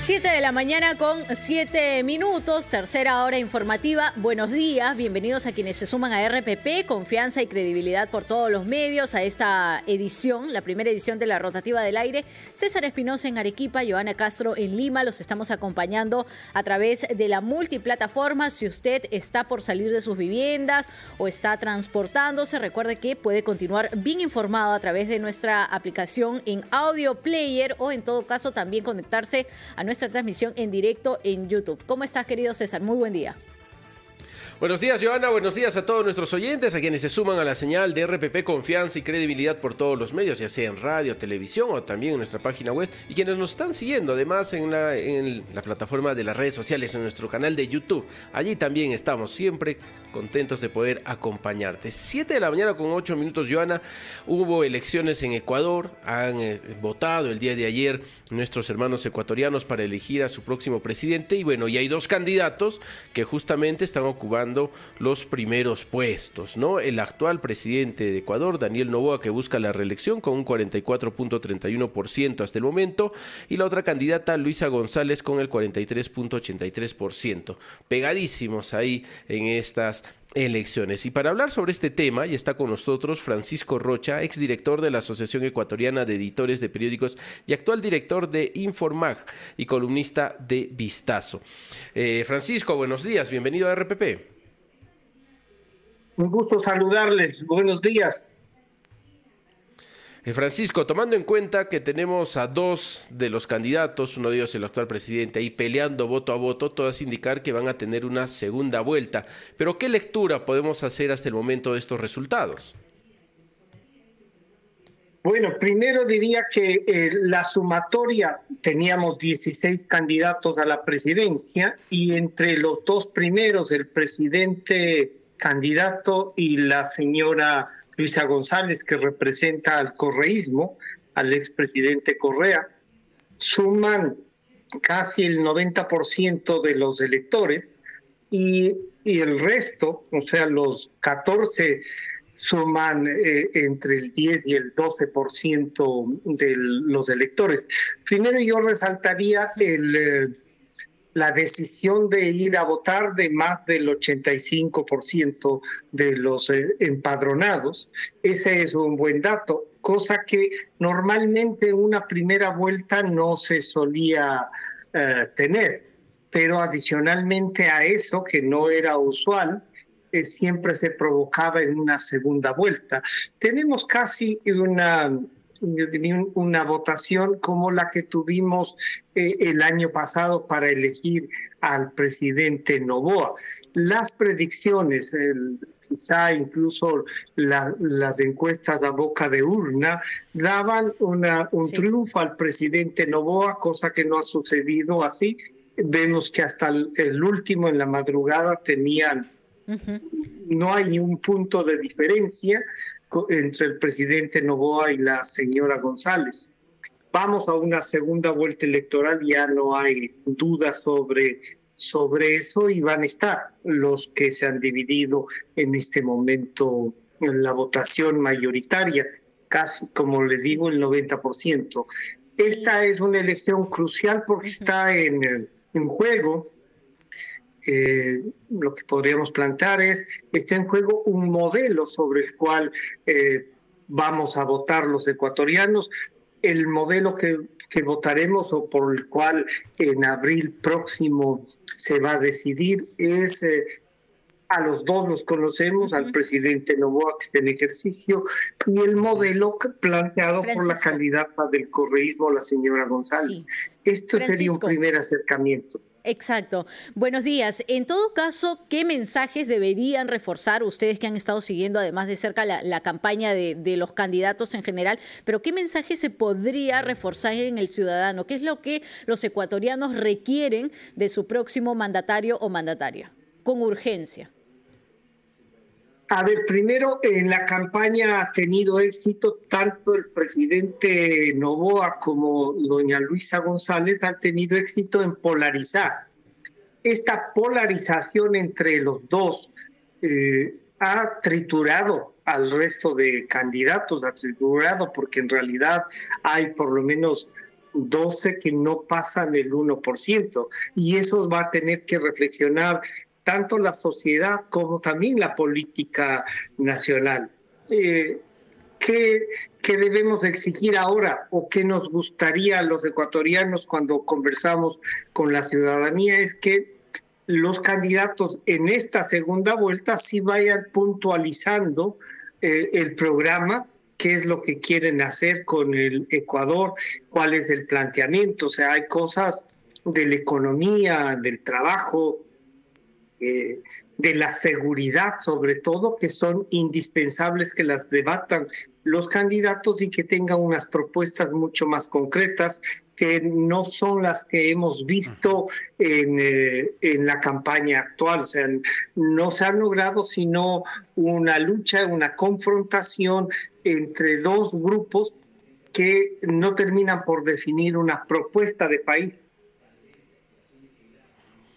7 de la mañana con 7 minutos, tercera hora informativa. Buenos días, bienvenidos a quienes se suman a RPP, confianza y credibilidad por todos los medios, a esta edición, la primera edición de la Rotativa del Aire. César Espinosa en Arequipa, Joana Castro en Lima, los estamos acompañando a través de la multiplataforma. Si usted está por salir de sus viviendas o está transportándose, recuerde que puede continuar bien informado a través de nuestra aplicación en Audio Player o en todo caso también conectarse a nuestra transmisión en directo en YouTube. ¿Cómo estás, querido César? Muy buen día. Buenos días, Joana. Buenos días a todos nuestros oyentes, a quienes se suman a la señal de RPP, confianza y credibilidad por todos los medios, ya sea en radio, televisión o también en nuestra página web, y quienes nos están siguiendo además en la plataforma de las redes sociales, en nuestro canal de YouTube. Allí también estamos siempre contentos de poder acompañarte. 7 de la mañana con 8 minutos, Joana. Hubo elecciones en Ecuador, han votado el día de ayer nuestros hermanos ecuatorianos para elegir a su próximo presidente, y bueno, y hay dos candidatos que justamente están ocupando los primeros puestos, ¿no? El actual presidente de Ecuador, Daniel Noboa, que busca la reelección con un 44.31% hasta el momento, y la otra candidata, Luisa González, con el 43.83%. Pegadísimos ahí en estas elecciones. Y para hablar sobre este tema, ya está con nosotros Francisco Rocha, exdirector de la Asociación Ecuatoriana de Editores de Periódicos y actual director de Informag y columnista de Vistazo. Francisco, buenos días, bienvenido a RPP. Un gusto saludarles, buenos días. Francisco, tomando en cuenta que tenemos a dos de los candidatos, uno de ellos el actual presidente, ahí peleando voto a voto, todas indicar que van a tener una segunda vuelta. Pero ¿qué lectura podemos hacer hasta el momento de estos resultados? Bueno, primero diría que la sumatoria, teníamos 16 candidatos a la presidencia y entre los dos primeros, el presidente candidato y la señora Luisa González, que representa al correísmo, al expresidente Correa, suman casi el 90% de los electores y el resto, o sea, los 14 suman entre el 10 y el 12% de los electores. Primero yo resaltaría la decisión de ir a votar de más del 85% de los empadronados. Ese es un buen dato, cosa que normalmente en una primera vuelta no se solía tener. Pero adicionalmente a eso, que no era usual, siempre se provocaba en una segunda vuelta. Tenemos casi una votación como la que tuvimos el año pasado para elegir al presidente Noboa. Las predicciones, quizá incluso las encuestas a boca de urna, daban un triunfo al presidente Noboa, cosa que no ha sucedido así. Vemos que hasta el último en la madrugada tenían, no hay ni un punto de diferencia entre el presidente Noboa y la señora González. Vamos a una segunda vuelta electoral, ya no hay dudas sobre eso y van a estar los que se han dividido en este momento en la votación mayoritaria, casi, como les digo, el 90%. Esta es una elección crucial porque está en juego. Lo que podríamos plantear está en juego un modelo sobre el cual vamos a votar los ecuatorianos. El modelo que votaremos o por el cual en abril próximo se va a decidir es, a los dos los conocemos, al presidente Noboa, que está en ejercicio, y el modelo planteado por la candidata del correísmo, la señora González. Sí. Esto sería un primer acercamiento. Exacto. Buenos días. En todo caso, ¿qué mensajes deberían reforzar ustedes que han estado siguiendo además de cerca la campaña de los candidatos en general? Pero ¿qué mensaje se podría reforzar en el ciudadano? ¿Qué es lo que los ecuatorianos requieren de su próximo mandatario o mandataria? Con urgencia. A ver, primero, en la campaña ha tenido éxito tanto el presidente Noboa como doña Luisa González han tenido éxito en polarizar. Esta polarización entre los dos ha triturado al resto de candidatos, ha triturado porque en realidad hay por lo menos 12 que no pasan el 1%. Y eso va a tener que reflexionar tanto la sociedad como también la política nacional. ¿Qué debemos exigir ahora o qué nos gustaría a los ecuatorianos cuando conversamos con la ciudadanía? Es que los candidatos en esta segunda vuelta sí vayan puntualizando el programa, qué es lo que quieren hacer con el Ecuador, cuál es el planteamiento. O sea, hay cosas de la economía, del trabajo, de la seguridad sobre todo, que son indispensables que las debatan los candidatos y que tengan unas propuestas mucho más concretas que no son las que hemos visto en la campaña actual. O sea, no se ha logrado sino una lucha, una confrontación entre dos grupos que no terminan por definir una propuesta de país.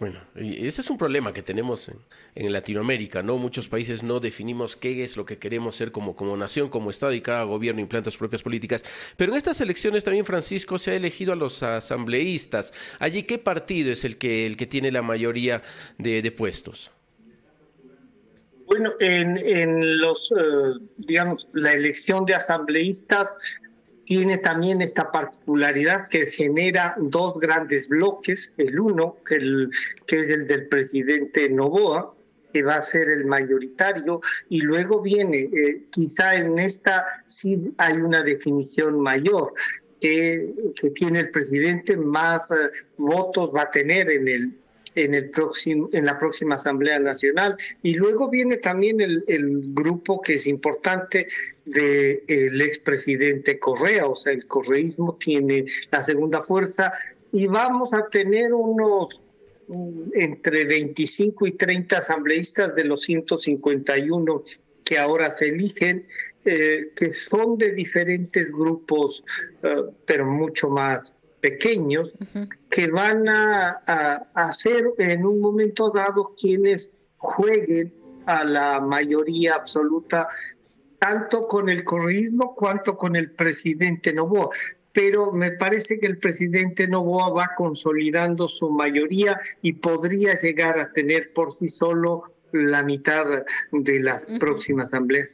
Bueno, y ese es un problema que tenemos en Latinoamérica, ¿no? Muchos países no definimos qué es lo que queremos ser como nación, como Estado, y cada gobierno implanta sus propias políticas. Pero en estas elecciones también, Francisco, se ha elegido a los asambleístas. Allí, ¿qué partido es el que tiene la mayoría de puestos? Bueno, en los, digamos, la elección de asambleístas tiene también esta particularidad que genera dos grandes bloques. El uno, que es el del presidente Noboa, que va a ser el mayoritario, y luego viene, quizá en esta sí hay una definición mayor, que tiene el presidente más votos va a tener en la próxima Asamblea Nacional. Y luego viene también el grupo que es importante del expresidente Correa. O sea, el correísmo tiene la segunda fuerza y vamos a tener unos entre 25 y 30 asambleístas de los 151 que ahora se eligen, que son de diferentes grupos, pero mucho más pequeños, que van a ser en un momento dado quienes jueguen a la mayoría absoluta, tanto con el correísmo cuanto con el presidente Noboa. Pero me parece que el presidente Noboa va consolidando su mayoría y podría llegar a tener por sí solo la mitad de la próxima asamblea.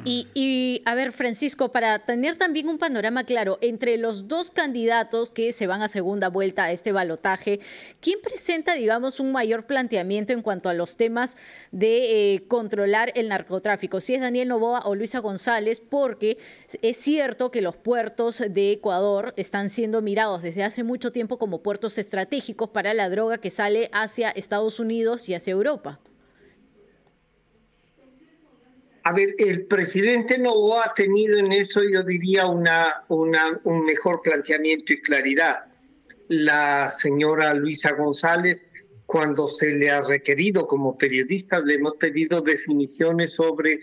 Y a ver, Francisco, para tener también un panorama claro, entre los dos candidatos que se van a segunda vuelta a este balotaje, ¿quién presenta, digamos, un mayor planteamiento en cuanto a los temas de controlar el narcotráfico? Si es Daniel Noboa o Luisa González, porque es cierto que los puertos de Ecuador están siendo mirados desde hace mucho tiempo como puertos estratégicos para la droga que sale hacia Estados Unidos y hacia Europa. A ver, el presidente Noboa ha tenido en eso, yo diría, un mejor planteamiento y claridad. La señora Luisa González, cuando se le ha requerido como periodista, le hemos pedido definiciones sobre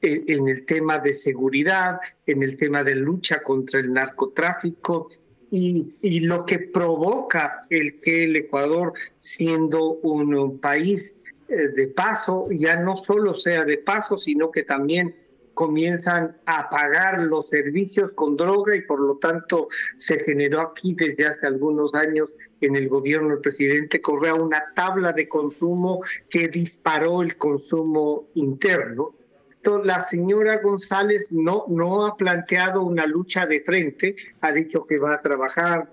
en el tema de seguridad, en el tema de lucha contra el narcotráfico y lo que provoca el que el Ecuador, siendo un país de paso, ya no solo sea de paso, sino que también comienzan a pagar los servicios con droga y por lo tanto se generó aquí desde hace algunos años en el gobierno del presidente Correa una tabla de consumo que disparó el consumo interno. Entonces, la señora González no ha planteado una lucha de frente, ha dicho que va a trabajar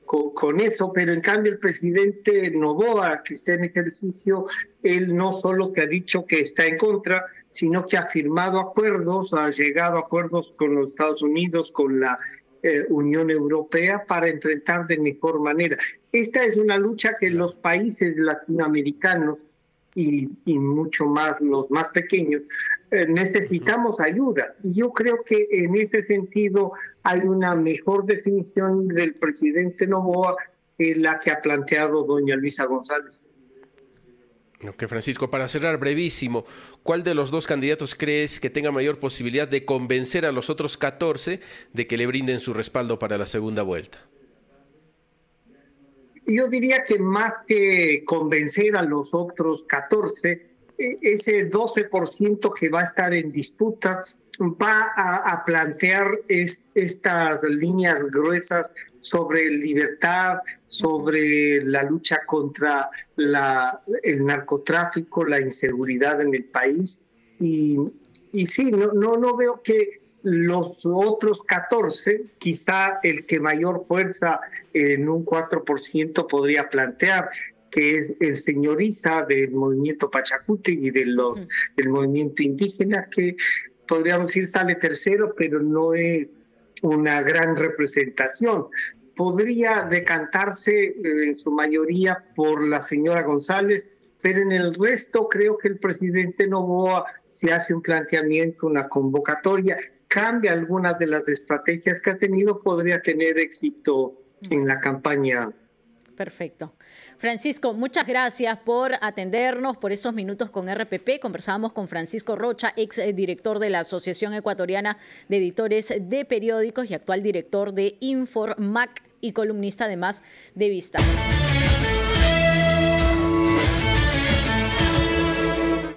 con eso, pero en cambio el presidente Noboa, que está en ejercicio, él no solo que ha dicho que está en contra, sino que ha firmado acuerdos, ha llegado a acuerdos con los Estados Unidos, con la Unión Europea para enfrentar de mejor manera. Esta es una lucha que los países latinoamericanos y mucho más los más pequeños necesitamos ayuda. Y yo creo que en ese sentido hay una mejor definición del presidente Noboa que la que ha planteado doña Luisa González. Ok, Francisco, para cerrar brevísimo, ¿cuál de los dos candidatos crees que tenga mayor posibilidad de convencer a los otros 14 de que le brinden su respaldo para la segunda vuelta? Yo diría que más que convencer a los otros 14, ese 12% que va a estar en disputa va a plantear estas líneas gruesas sobre libertad, sobre la lucha contra el narcotráfico, la inseguridad en el país. Y sí, no veo que los otros 14, quizá el que mayor fuerza en un 4% podría plantear, que es el señor Issa del movimiento Pachacuti y del movimiento indígena, que podríamos decir sale tercero, pero no es una gran representación. Podría decantarse en su mayoría por la señora González, pero en el resto creo que el presidente Noboa, si hace un planteamiento, una convocatoria, cambia algunas de las estrategias que ha tenido, podría tener éxito en la campaña. Perfecto. Francisco, muchas gracias por atendernos, por esos minutos con RPP. Conversábamos con Francisco Rocha, ex director de la Asociación Ecuatoriana de Editores de Periódicos y actual director de Informac y columnista además de Vista.